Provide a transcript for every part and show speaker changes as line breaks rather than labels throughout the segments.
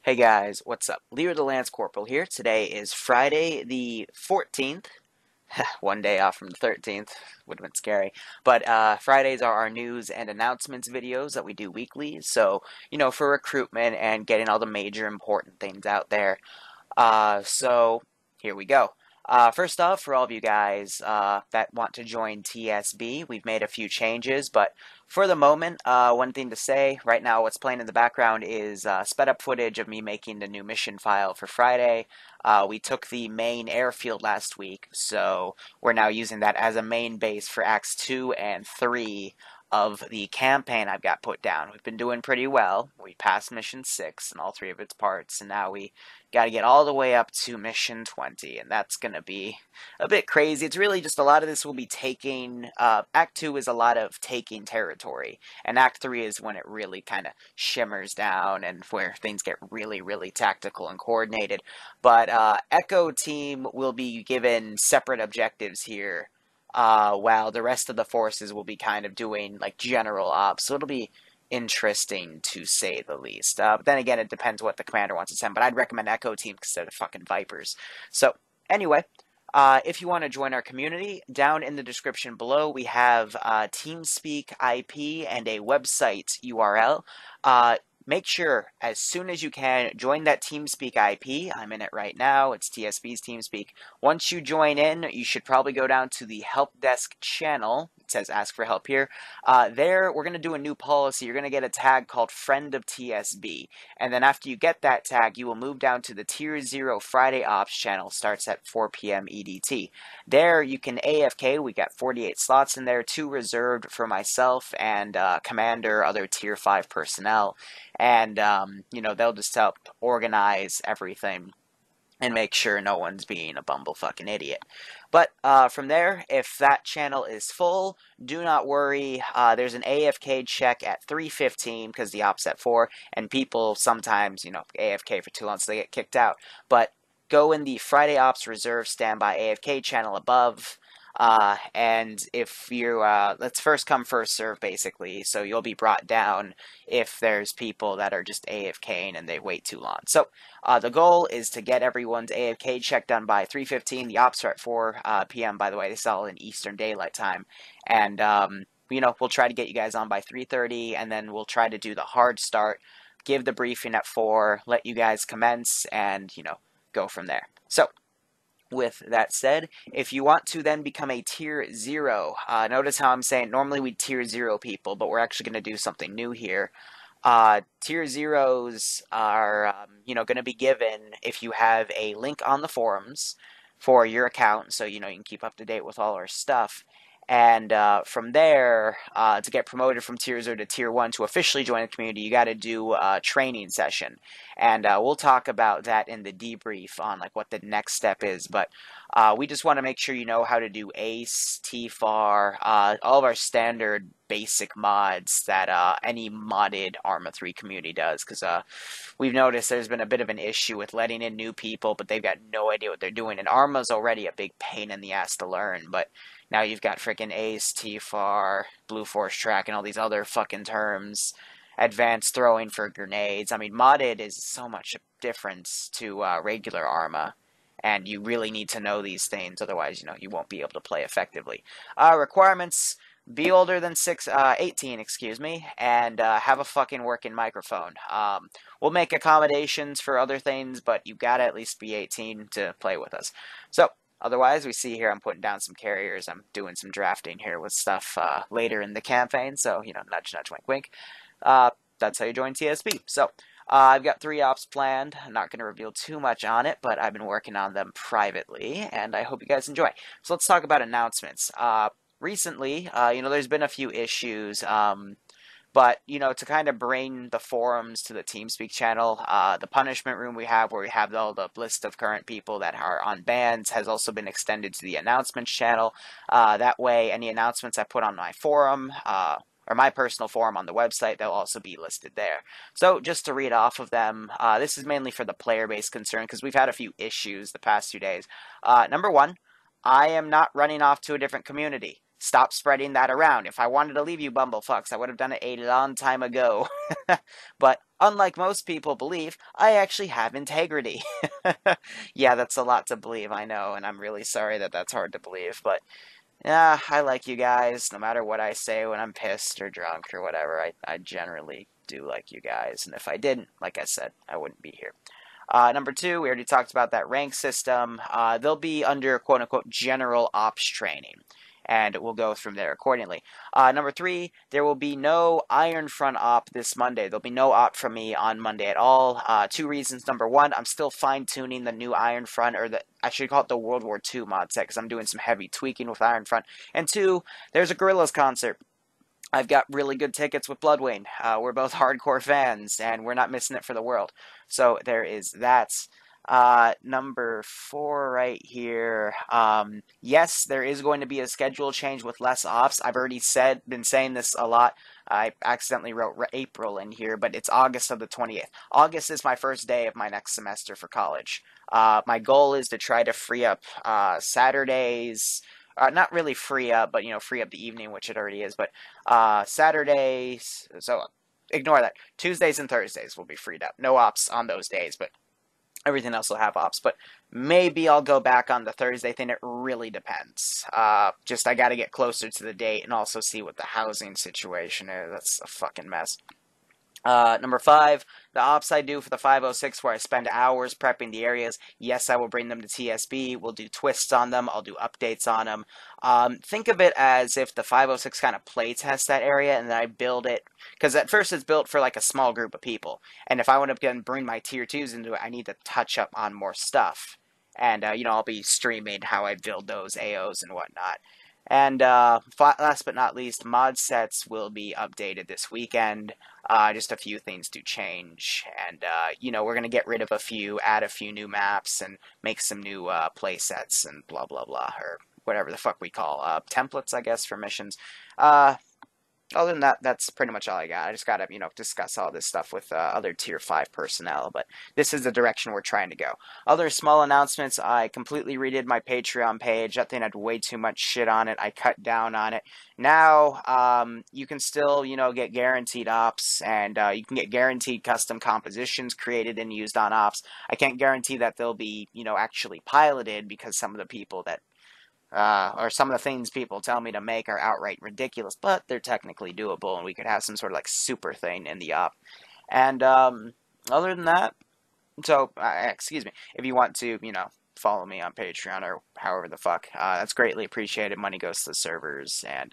Hey guys, what's up? Liru the Lance Corporal here. Today is Friday the 14th. One day off from the 13th. Would have been scary. But Fridays are our news and announcements videos that we do weekly. So, for recruitment and getting all the major important things out there. So here we go. First off, for all of you guys that want to join TSB, we've made a few changes, but for the moment, one thing to say, right now what's playing in the background is sped up footage of me making the new mission file for Friday. We took the main airfield last week, so we're now using that as a main base for Acts 2 and 3 of the campaign I've got put down. We've been doing pretty well. We passed mission 6 and all 3 of its parts, and now we got to get all the way up to mission 20, and that's going to be a bit crazy. It's really just a lot of this will be taking, Act 2 is a lot of taking territory, and Act 3 is when it really kind of shimmers down and where things get really, really tactical and coordinated. But Echo Team will be given separate objectives here, while the rest of the forces will be kind of doing like general ops. So it'll be interesting to say the least. But then again, it depends what the commander wants to send. But I'd recommend Echo Team because they're the fucking Vipers. So anyway, if you want to join our community, down in the description below, we have TeamSpeak IP and a website URL. Make sure, as soon as you can, join that TeamSpeak IP. I'm in it right now. It's TSB's TeamSpeak. Once you join in, you should probably go down to the help desk channel. It says ask for help here. There, we're going to do a new policy. You're going to get a tag called Friend of TSB. And then after you get that tag, you will move down to the Tier 0 Friday Ops channel. Starts at 4 p.m. EDT. There, you can AFK. We got 48 slots in there, 2 reserved for myself and Commander, other Tier 5 personnel. And, they'll just help organize everything and make sure no one's being a bumblefucking idiot. But from there, if that channel is full, do not worry. There's an AFK check at 3:15 because the op's at 4, and people sometimes, AFK for too long so they get kicked out. But go in the Friday Ops Reserve Standby AFK channel above. And if you, let's first come, first serve, basically. So you'll be brought down if there's people that are just AFKing and they wait too long. So, the goal is to get everyone's AFK check done by 3:15. The ops are at 4 p.m., by the way. This is all in Eastern Daylight Time. And, we'll try to get you guys on by 3:30, and then we'll try to do the hard start, give the briefing at 4, let you guys commence, and, go from there. So, with that said, if you want to then become a Tier 0, notice how I'm saying normally we Tier 0 people, but we're actually going to do something new here. Tier 0s are, going to be given if you have a link on the forums for your account, so, you can keep up to date with all our stuff. And from there, to get promoted from Tier 0 to Tier 1 to officially join the community, you got to do a training session. And we'll talk about that in the debrief on like what the next step is. But we just want to make sure you know how to do ACE, TFAR, all of our standard basic mods that any modded Arma 3 community does. Because we've noticed there's been a bit of an issue with letting in new people, but they've got no idea what they're doing. And Arma's already a big pain in the ass to learn, but now you've got freaking ACE, TFAR, Blue Force Track, and all these other fucking terms. Advanced throwing for grenades. I mean, modded is so much difference to regular Arma, and you really need to know these things, otherwise, you won't be able to play effectively. Requirements: be older than 18, excuse me, and have a fucking working microphone. We'll make accommodations for other things, but you gotta at least be 18 to play with us. So, otherwise, we see here I'm putting down some carriers. I'm doing some drafting here with stuff later in the campaign, so, nudge, nudge, wink, wink. That's how you join TSB. So, I've got 3 ops planned. I'm not going to reveal too much on it, but I've been working on them privately, and I hope you guys enjoy. So let's talk about announcements. Recently, there's been a few issues, but, to kind of bring the forums to the TeamSpeak channel, the punishment room we have where we have all the list of current people that are on bans has also been extended to the announcements channel. That way, any announcements I put on my forum, or my personal forum on the website, they'll also be listed there. So just to read off of them, this is mainly for the player-based concern because we've had a few issues the past few days. Number 1, I am not running off to a different community. stop spreading that around. If I wanted to leave you bumblefucks, I would have done it a long time ago. But unlike most people believe, I actually have integrity. Yeah, that's a lot to believe, I know, and I'm really sorry that that's hard to believe, but yeah, I like you guys. No matter what I say when I'm pissed or drunk or whatever, I generally do like you guys. And if I didn't, like I said, I wouldn't be here. Number two, we already talked about that rank system. They'll be under quote-unquote general ops training, and we'll go from there accordingly. Number three, there will be no Iron Front op this Monday. There'll be no op from me on Monday at all. Two reasons. Number one, I'm still fine-tuning the new Iron Front, or I should call it the World War II mod set, because I'm doing some heavy tweaking with Iron Front. And two, there's a Gorillaz concert. I've got really good tickets with Bloodwing. We're both hardcore fans, and we're not missing it for the world. So there is that. Number four right here. Yes, there is going to be a schedule change with less ops. I've already been saying this a lot. I accidentally wrote April in here, but it's August of the 20th. August is my first day of my next semester for college. My goal is to try to free up Saturdays. Not really free up, but, free up the evening, which it already is. But Saturdays, so ignore that. Tuesdays and Thursdays will be freed up. No ops on those days, but everything else will have ops. But maybe I'll go back on the Thursday thing. It really depends. Just I got to get closer to the date and also see what the housing situation is. That's a fucking mess. Number five, the ops I do for the 506 where I spend hours prepping the areas. Yes, I will bring them to TSB. We'll do twists on them. I'll do updates on them. Think of it as if the 506 kind of play test that area and then I build it. Because at first it's built for like a small group of people. And if I want to bring my tier 2s into it, I need to touch up on more stuff. And, I'll be streaming how I build those AOs and whatnot. And last but not least, mod sets will be updated this weekend. Just a few things do change. And, we're going to get rid of a few, add a few new maps, and make some new play sets and blah, blah, blah. Or whatever the fuck we call templates, I guess, for missions. Other than that, that's pretty much all I got. I just got to, discuss all this stuff with other Tier 5 personnel, but this is the direction we're trying to go. Other small announcements, I completely redid my Patreon page. That thing had way too much shit on it. I cut down on it. Now, you can still, get guaranteed ops, and you can get guaranteed custom compositions created and used on ops. I can't guarantee that they'll be, actually piloted, because some of the people that or some of the things people tell me to make are outright ridiculous, but they're technically doable, and we could have some sort of like super thing in the op. And other than that, so excuse me, if you want to, follow me on Patreon or however the fuck, that's greatly appreciated. Money goes to the servers, and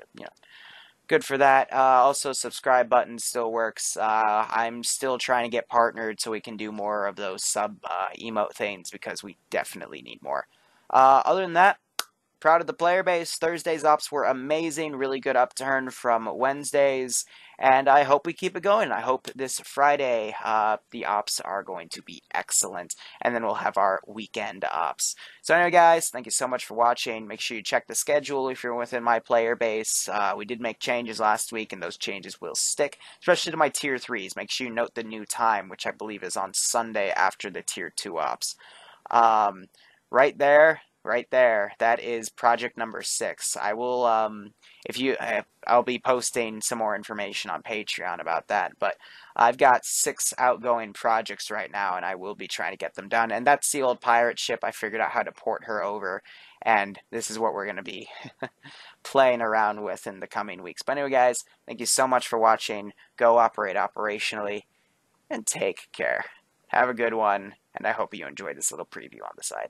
good for that. Also, subscribe button still works. I'm still trying to get partnered so we can do more of those sub emote things because we definitely need more. Other than that, proud of the player base. Thursday's ops were amazing. Really good upturn from Wednesdays. And I hope we keep it going. I hope this Friday the ops are going to be excellent. And then we'll have our weekend ops. So anyway, guys, thank you so much for watching. Make sure you check the schedule if you're within my player base. We did make changes last week, and those changes will stick, especially to my Tier 3s. Make sure you note the new time, which I believe is on Sunday after the Tier 2 ops. Right there, that is project number 6. I will, I'll be posting some more information on Patreon about that, but I've got 6 outgoing projects right now, and I will be trying to get them done, and that's the old pirate ship. I figured out how to port her over, and this is what we're going to be playing around with in the coming weeks. But anyway, guys, thank you so much for watching. Go operate operationally, and take care. Have a good one, and I hope you enjoyed this little preview on the side.